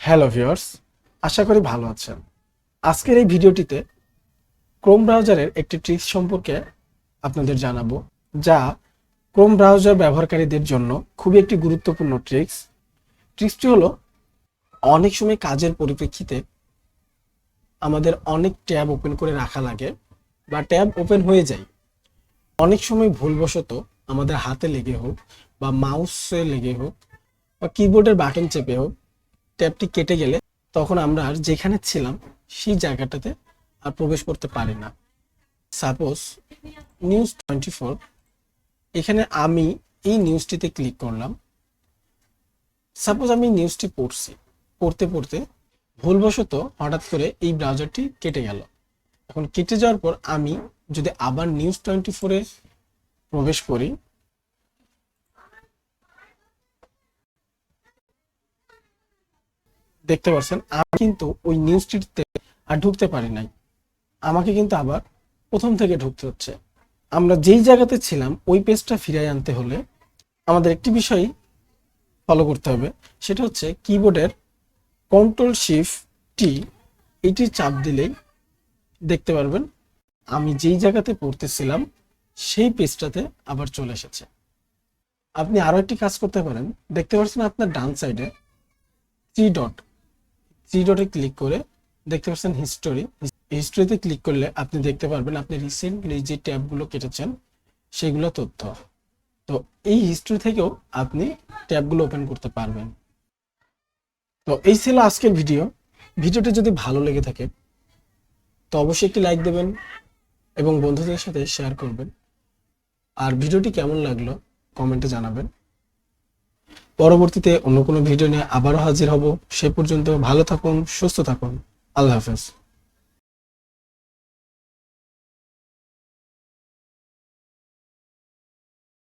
Hello viewers, আশা করি ভালো আছেন। আজকের এই ভিডিওটিতে ক্রোম ব্রাউজারের একটি ট্রিক্স সম্পর্কে আপনাদের জানাবো, যা ক্রোম ব্রাউজার ব্যবহারকারীদের জন্য খুবই একটি গুরুত্বপূর্ণ ট্রিক্সটি হলো, অনেক সময় কাজের পরিপ্রেক্ষিতে আমাদের অনেক ট্যাব ওপেন করে রাখা লাগে বা ট্যাব ওপেন হয়ে যায়। অনেক সময় ভুলবশত আমাদের হাতে লেগে হোক বা মাউসে লেগে হোক বা কিবোর্ডের বাটন চেপে হোক ট্যাবটি কেটে গেলে তখন আমরা আর যেখানে ছিলাম সেই জায়গাটাতে আর প্রবেশ করতে পারি না। সাপোজ নিউজ 24, এখানে আমি এই নিউজটিতে ক্লিক করলাম। সাপোজ আমি নিউজটি পড়তে পড়তে ভুলবশত হঠাৎ করে এই ব্রাউজারটি কেটে গেল। এখন কেটে যাওয়ার পর আমি যদি আবার নিউজ 24-এ প্রবেশ করি, দেখতে পাচ্ছেন আমি কিন্তু ওই নিউজটিতে আর ঢুকতে পারি নাই। আমাকে কিন্তু আবার প্রথম থেকে ঢুকতে হচ্ছে। আমরা যেই জায়গাতে ছিলাম ওই পেজটা ফিরিয়ে আনতে হলে আমাদের একটি বিষয় ফলো করতে হবে, সেটা হচ্ছে কিবোর্ডের Ctrl Shift T, এটি চাপ দিলেই দেখতে পারবেন আমি যেই জায়গাতে পড়তেছিলাম সেই পেজটাতে আবার চলে এসেছে। আপনি আরো একটি কাজ করতে পারেন, দেখতে পাচ্ছেন আপনার ডান সাইডে থ্রি ডটে ক্লিক করে দেখতে পাচ্ছেন হিস্টোরিতে ক্লিক করলে আপনি দেখতে পারবেন আপনি রিসেন্টলি যে ট্যাবগুলো কেটেছেন সেগুলো তথ্য। তো এই হিস্ট্রি থেকেও আপনি ট্যাবগুলো ওপেন করতে পারবেন। তো এই ছিল আজকের ভিডিওটি যদি ভালো লেগে থাকে তো অবশ্যই একটি লাইক দেবেন এবং বন্ধুদের সাথে শেয়ার করবেন। আর ভিডিওটি কেমন লাগলো কমেন্টে জানাবেন। পরবর্তীতে অন্য কোনো ভিডিও নিয়ে আবারও হাজির হব। সে পর্যন্ত ভালো থাকুন, সুস্থ থাকুন। আল্লাহ হাফেজ।